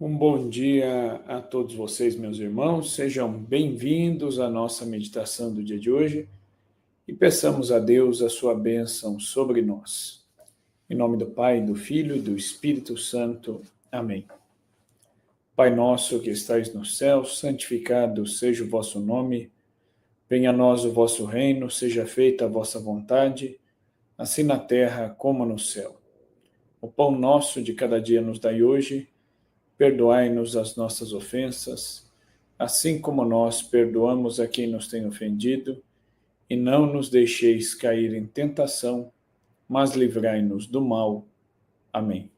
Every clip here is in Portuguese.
Um bom dia a todos vocês, meus irmãos. Sejam bem-vindos à nossa meditação do dia de hoje e peçamos a Deus a sua bênção sobre nós. Em nome do Pai, do Filho e do Espírito Santo. Amém. Pai nosso que estais no céu, santificado seja o vosso nome. Venha a nós o vosso reino, seja feita a vossa vontade, assim na terra como no céu. O pão nosso de cada dia nos dai hoje. Perdoai-nos as nossas ofensas, assim como nós perdoamos a quem nos tem ofendido, e não nos deixeis cair em tentação, mas livrai-nos do mal. Amém.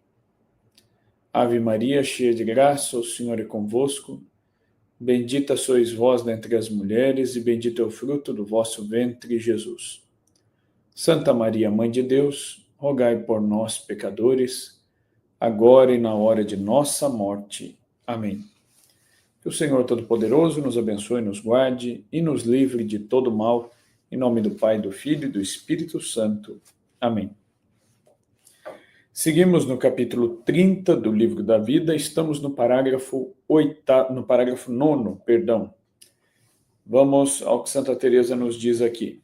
Ave Maria, cheia de graça, o Senhor é convosco. Bendita sois vós dentre as mulheres, e bendito é o fruto do vosso ventre, Jesus. Santa Maria, Mãe de Deus, rogai por nós, pecadores, agora e na hora de nossa morte. Amém. Que o Senhor Todo-Poderoso nos abençoe, nos guarde e nos livre de todo mal, em nome do Pai, do Filho e do Espírito Santo. Amém. Seguimos no capítulo 30 do Livro da Vida, estamos no parágrafo 9. Vamos ao que Santa Teresa nos diz aqui.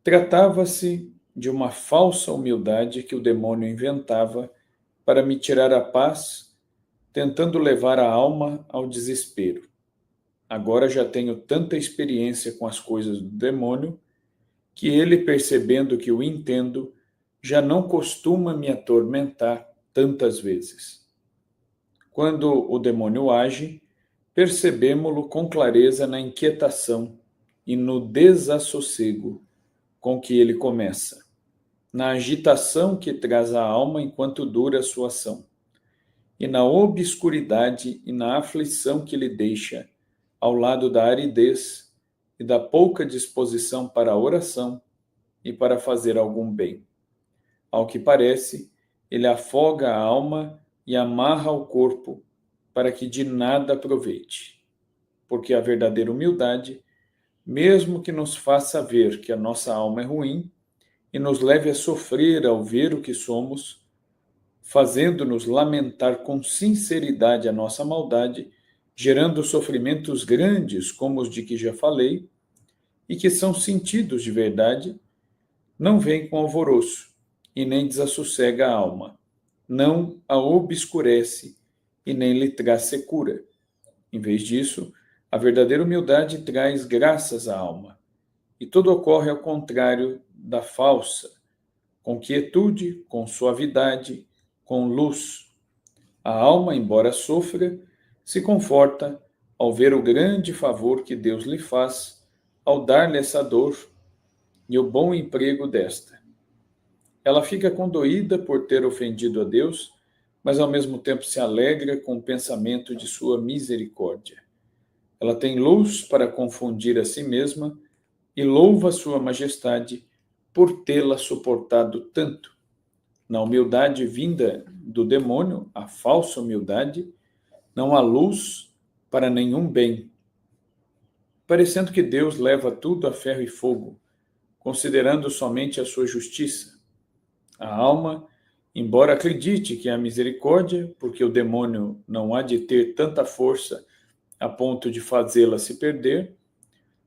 Tratava-se de uma falsa humildade que o demônio inventava para me tirar a paz, tentando levar a alma ao desespero. Agora já tenho tanta experiência com as coisas do demônio que ele, percebendo que o entendo, já não costuma me atormentar tantas vezes. Quando o demônio age, percebemo-lo com clareza na inquietação e no desassossego com que ele começa, na agitação que traz a alma enquanto dura a sua ação, e na obscuridade e na aflição que lhe deixa, ao lado da aridez e da pouca disposição para a oração e para fazer algum bem. Ao que parece, ele afoga a alma e amarra o corpo para que de nada aproveite. Porque a verdadeira humildade, mesmo que nos faça ver que a nossa alma é ruim e nos leve a sofrer ao ver o que somos, fazendo-nos lamentar com sinceridade a nossa maldade, gerando sofrimentos grandes como os de que já falei, e que são sentidos de verdade, não vem com alvoroço e nem desassossega a alma, não a obscurece e nem lhe traz secura. Em vez disso, a verdadeira humildade traz graças à alma, e tudo ocorre ao contrário da falsa, com quietude, com suavidade, com luz. A alma, embora sofra, se conforta ao ver o grande favor que Deus lhe faz ao dar-lhe essa dor e o bom emprego desta. Ela fica condoída por ter ofendido a Deus, mas ao mesmo tempo se alegra com o pensamento de sua misericórdia. Ela tem luz para confundir a si mesma e louva sua majestade por tê-la suportado tanto. Na humildade vinda do demônio, a falsa humildade, não há luz para nenhum bem, parecendo que Deus leva tudo a ferro e fogo, considerando somente a sua justiça. A alma, embora acredite que há misericórdia, porque o demônio não há de ter tanta força a ponto de fazê-la se perder,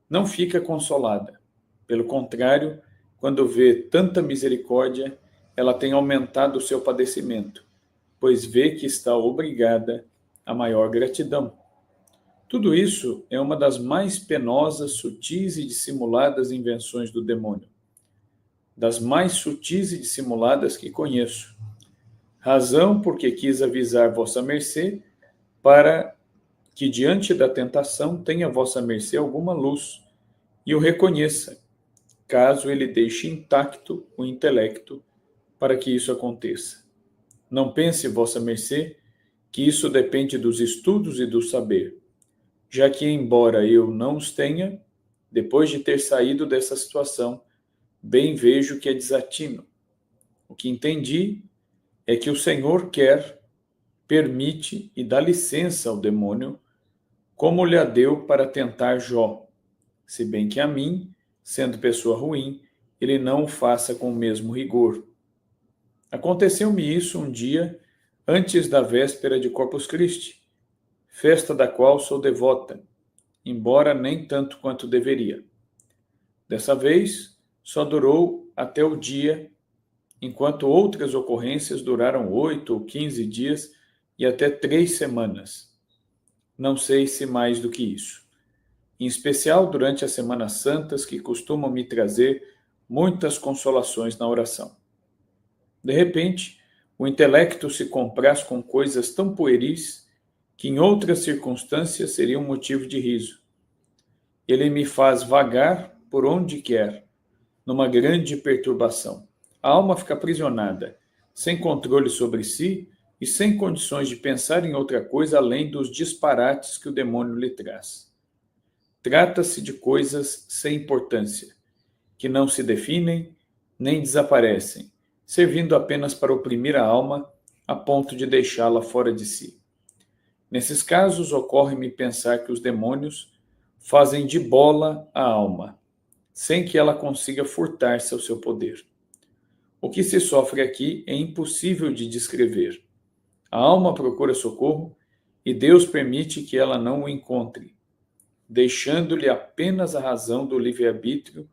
não fica consolada. Pelo contrário, quando vê tanta misericórdia, ela tem aumentado o seu padecimento, pois vê que está obrigada a maior gratidão. Tudo isso é uma das mais penosas, sutis e dissimuladas invenções do demônio, das mais sutis e dissimuladas que conheço. Razão porque quis avisar vossa mercê, para que diante da tentação tenha vossa mercê alguma luz e o reconheça, caso ele deixe intacto o intelecto para que isso aconteça. Não pense, vossa mercê, que isso depende dos estudos e do saber, já que, embora eu não os tenha, depois de ter saído dessa situação, bem vejo que é desatino. O que entendi é que o Senhor quer, permite e dá licença ao demônio, como lhe a deu para tentar Jó, se bem que a mim, sendo pessoa ruim, ele não o faça com o mesmo rigor. Aconteceu-me isso um dia, antes da véspera de Corpus Christi, festa da qual sou devota, embora nem tanto quanto deveria. Dessa vez, só durou até o dia, enquanto outras ocorrências duraram 8 ou 15 dias e até 3 semanas. Não sei se mais do que isso. Em especial durante as Semanas Santas, que costumam me trazer muitas consolações na oração. De repente, o intelecto se compraz com coisas tão pueris que em outras circunstâncias seriam motivo de riso. Ele me faz vagar por onde quer, numa grande perturbação. A alma fica aprisionada, sem controle sobre si e sem condições de pensar em outra coisa além dos disparates que o demônio lhe traz. Trata-se de coisas sem importância, que não se definem nem desaparecem, servindo apenas para oprimir a alma a ponto de deixá-la fora de si. Nesses casos, ocorre-me pensar que os demônios fazem de bola a alma, sem que ela consiga furtar-se ao seu poder. O que se sofre aqui é impossível de descrever. A alma procura socorro e Deus permite que ela não o encontre, deixando-lhe apenas a razão do livre-arbítrio,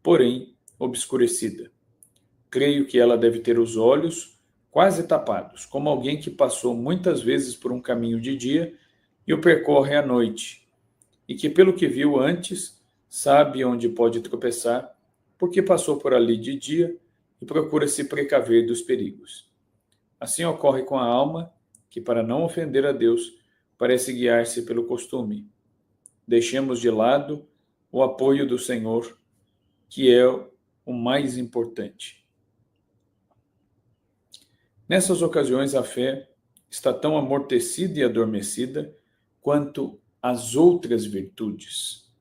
porém obscurecida. Creio que ela deve ter os olhos quase tapados, como alguém que passou muitas vezes por um caminho de dia e o percorre à noite, e que, pelo que viu antes, sabe onde pode tropeçar, porque passou por ali de dia e procura se precaver dos perigos. Assim ocorre com a alma, que, para não ofender a Deus, parece guiar-se pelo costume. Deixemos de lado o apoio do Senhor, que é o mais importante. Nessas ocasiões, a fé está tão amortecida e adormecida quanto as outras virtudes,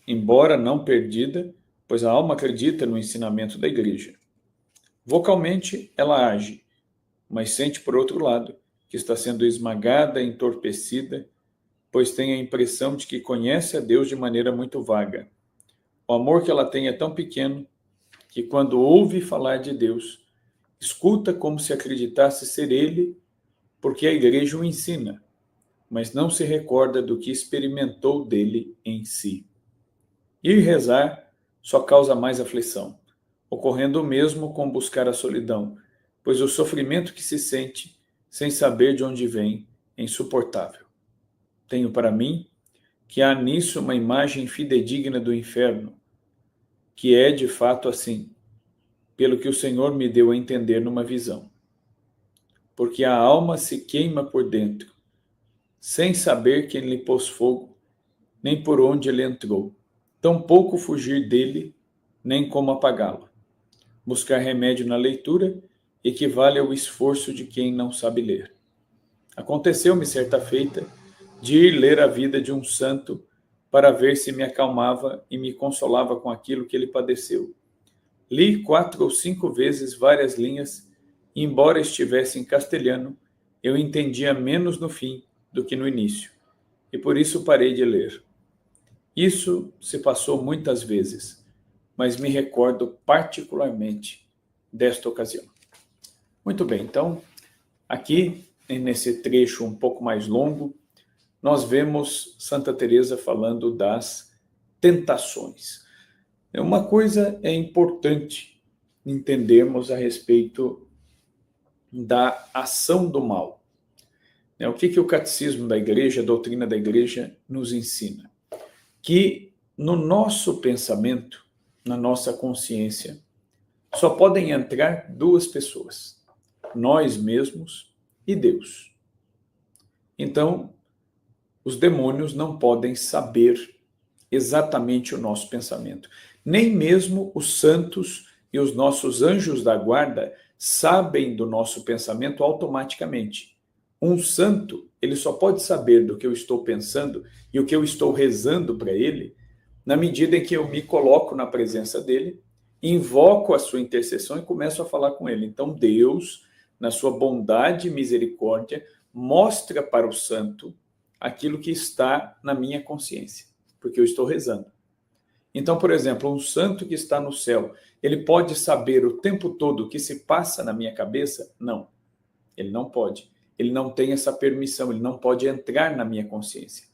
embora não perdida, pois a alma acredita no ensinamento da Igreja. Vocalmente, ela age, mas sente, por outro lado, que está sendo esmagada e entorpecida, pois tem a impressão de que conhece a Deus de maneira muito vaga. O amor que ela tem é tão pequeno que, quando ouve falar de Deus, escuta como se acreditasse ser Ele, porque a Igreja o ensina, mas não se recorda do que experimentou dele em si. Ir rezar só causa mais aflição, ocorrendo o mesmo com buscar a solidão, pois o sofrimento que se sente, sem saber de onde vem, é insuportável. Tenho para mim que há nisso uma imagem fidedigna do inferno, que é de fato assim, pelo que o Senhor me deu a entender numa visão. Porque a alma se queima por dentro, sem saber quem lhe pôs fogo, nem por onde ele entrou, tampouco fugir dele, nem como apagá-lo. Buscar remédio na leitura equivale ao esforço de quem não sabe ler. Aconteceu-me certa feita de ir ler a vida de um santo para ver se me acalmava e me consolava com aquilo que ele padeceu. Li 4 ou 5 vezes várias linhas e, embora estivesse em castelhano, eu entendia menos no fim do que no início, e por isso parei de ler. Isso se passou muitas vezes, mas me recordo particularmente desta ocasião. Muito bem, então, aqui, nesse trecho um pouco mais longo, nós vemos Santa Teresa falando das tentações. Uma coisa é importante entendermos a respeito da ação do mal. O que o catecismo da Igreja, a doutrina da Igreja, nos ensina? Que no nosso pensamento, na nossa consciência, só podem entrar 2 pessoas, nós mesmos e Deus. Então, os demônios não podem saber exatamente o nosso pensamento. Nem mesmo os santos e os nossos anjos da guarda sabem do nosso pensamento automaticamente. Um santo, ele só pode saber do que eu estou pensando e o que eu estou rezando para ele na medida em que eu me coloco na presença dele, invoco a sua intercessão e começo a falar com ele. Então Deus, na sua bondade e misericórdia, mostra para o santo aquilo que está na minha consciência, porque eu estou rezando. Então, por exemplo, um santo que está no céu, ele pode saber o tempo todo o que se passa na minha cabeça? Não, ele não pode. ele não tem essa permissão, ele não pode entrar na minha consciência.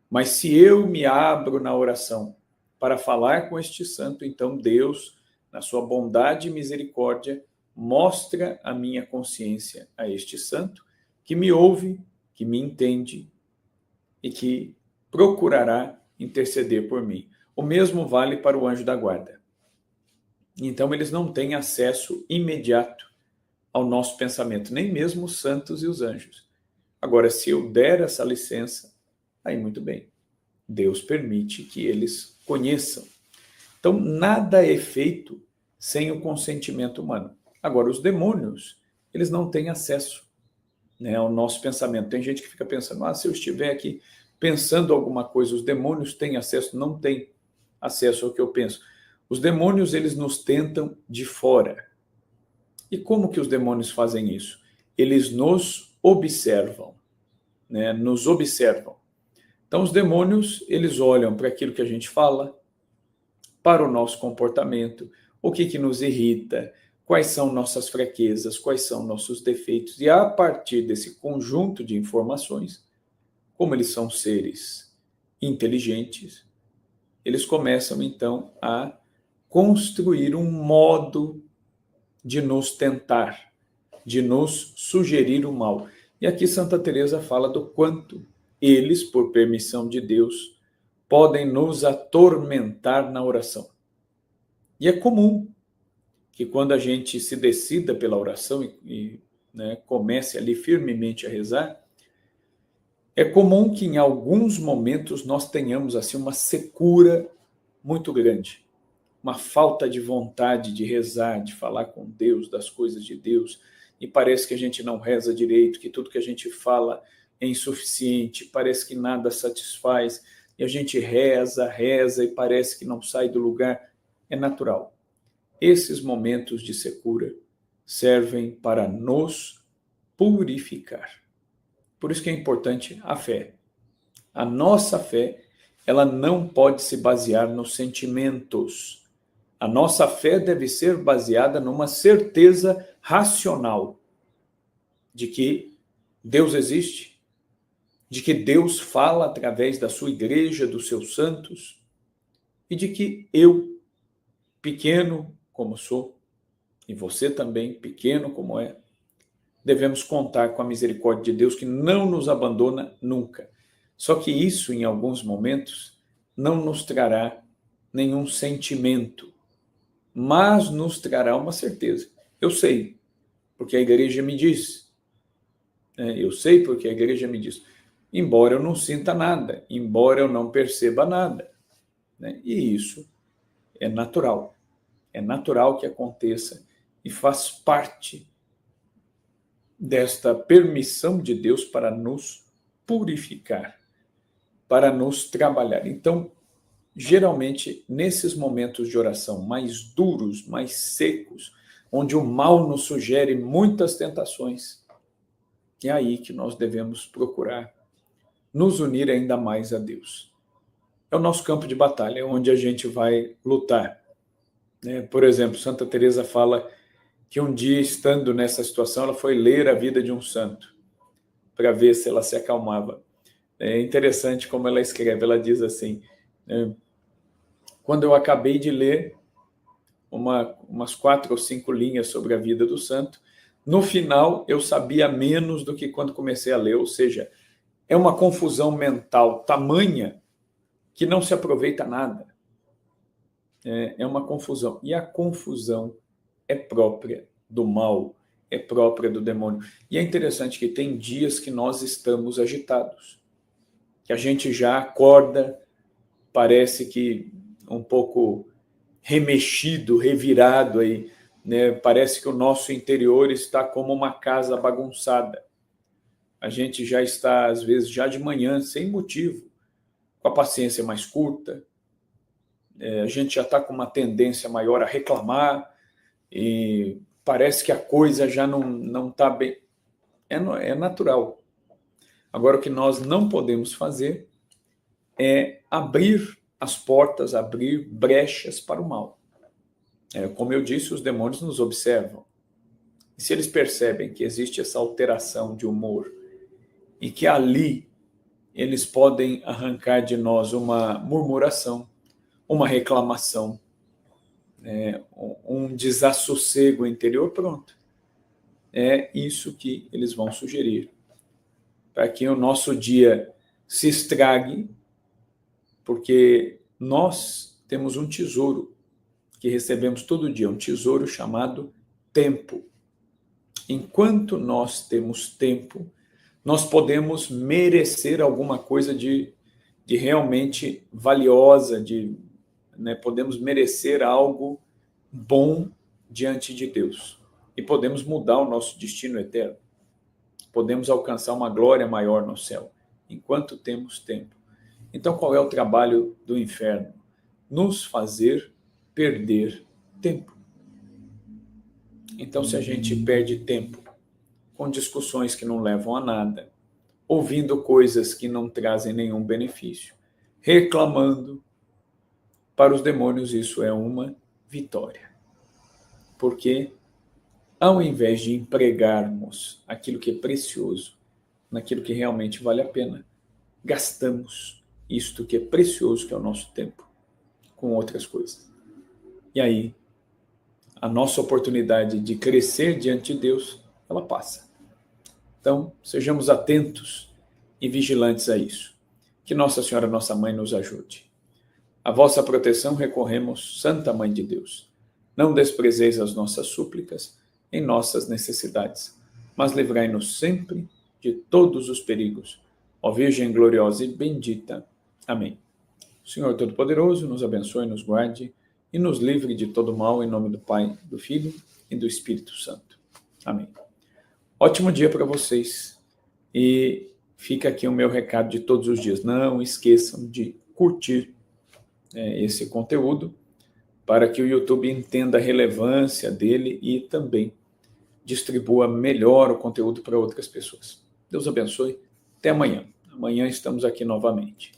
Mas se eu me abro na oração para falar com este santo, então Deus, na sua bondade e misericórdia, mostra a minha consciência a este santo, que me ouve, que me entende e que procurará interceder por mim. O mesmo vale para o anjo da guarda. Então, eles não têm acesso imediato ao nosso pensamento, nem mesmo os santos e os anjos. Agora, se eu der essa licença, aí muito bem. Deus permite que eles conheçam. Então, nada é feito sem o consentimento humano. Agora, os demônios, eles não têm acesso, né, ao nosso pensamento. Tem gente que fica pensando, se eu estiver aqui pensando alguma coisa, os demônios têm acesso? Não têm acesso ao que eu penso. Os demônios, eles nos tentam de fora. E como que os demônios fazem isso? Eles nos observam, né? Nos observam. Então, os demônios, eles olham para aquilo que a gente fala, para o nosso comportamento, o que nos irrita, quais são nossas fraquezas, quais são nossos defeitos. E a partir desse conjunto de informações, como eles são seres inteligentes, eles começam, então, a construir um modo de nos tentar, de nos sugerir o mal. E aqui Santa Teresa fala do quanto eles, por permissão de Deus, podem nos atormentar na oração. E é comum que quando a gente se decida pela oração e comece ali firmemente a rezar, é comum que em alguns momentos nós tenhamos assim uma secura muito grande, uma falta de vontade de rezar, de falar com Deus, das coisas de Deus, e parece que a gente não reza direito, que tudo que a gente fala é insuficiente, parece que nada satisfaz, e a gente reza e parece que não sai do lugar. É natural. Esses momentos de secura servem para nos purificar. Por isso que é importante a fé. A nossa fé, ela não pode se basear nos sentimentos. A nossa fé deve ser baseada numa certeza racional de que Deus existe, de que Deus fala através da sua igreja, dos seus santos, e de que eu, pequeno como sou, e você também, pequeno como é, devemos contar com a misericórdia de Deus, que não nos abandona nunca. Só que isso, em alguns momentos, não nos trará nenhum sentimento, mas nos trará uma certeza. Eu sei, porque a igreja me diz. Eu sei porque a igreja me diz. Embora eu não sinta nada, embora eu não perceba nada. E isso é natural. É natural que aconteça e faz parte desta permissão de Deus para nos purificar, para nos trabalhar. Então, geralmente, nesses momentos de oração mais duros, mais secos, onde o mal nos sugere muitas tentações, é aí que nós devemos procurar nos unir ainda mais a Deus. É o nosso campo de batalha, é onde a gente vai lutar. Por exemplo, Santa Teresa fala que um dia, estando nessa situação, ela foi ler a vida de um santo para ver se ela se acalmava. É interessante como ela escreve, ela diz assim, quando eu acabei de ler umas 4 ou 5 linhas sobre a vida do santo, no final eu sabia menos do que quando comecei a ler, ou seja, é uma confusão mental tamanha que não se aproveita nada. É uma confusão. E a confusão é própria do mal, é própria do demônio. E é interessante que tem dias que nós estamos agitados, que a gente já acorda, parece que um pouco remexido, revirado aí, Parece que o nosso interior está como uma casa bagunçada. A gente já está, às vezes, já de manhã, sem motivo, com a paciência mais curta, a gente já está com uma tendência maior a reclamar e parece que a coisa já não está bem. É natural. Agora, o que nós não podemos fazer é abrir as portas, abrir brechas para o mal. Como eu disse, os demônios nos observam. E se eles percebem que existe essa alteração de humor e que ali eles podem arrancar de nós uma murmuração, uma reclamação, um desassossego interior, pronto. É isso que eles vão sugerir. Para que o nosso dia se estrague, porque nós temos um tesouro que recebemos todo dia, um tesouro chamado tempo. Enquanto nós temos tempo, nós podemos merecer alguma coisa de realmente valiosa, podemos merecer algo bom diante de Deus. E podemos mudar o nosso destino eterno. Podemos alcançar uma glória maior no céu, enquanto temos tempo. Então, qual é o trabalho do inferno? Nos fazer perder tempo. Então, se a gente perde tempo com discussões que não levam a nada, ouvindo coisas que não trazem nenhum benefício, reclamando, para os demônios isso é uma vitória. Porque, ao invés de empregarmos aquilo que é precioso, naquilo que realmente vale a pena, gastamos isto que é precioso, que é o nosso tempo, com outras coisas. E aí, a nossa oportunidade de crescer diante de Deus, ela passa. Então, sejamos atentos e vigilantes a isso. Que Nossa Senhora, nossa Mãe, nos ajude. A vossa proteção recorremos, Santa Mãe de Deus. Não desprezeis as nossas súplicas em nossas necessidades, mas livrai-nos sempre de todos os perigos. Ó Virgem gloriosa e bendita. Amém. O Senhor Todo-Poderoso nos abençoe, nos guarde e nos livre de todo mal, em nome do Pai, do Filho e do Espírito Santo. Amém. Ótimo dia para vocês. E fica aqui o meu recado de todos os dias. Não esqueçam de curtir esse conteúdo para que o YouTube entenda a relevância dele e também distribua melhor o conteúdo para outras pessoas. Deus abençoe. Até amanhã. Amanhã estamos aqui novamente.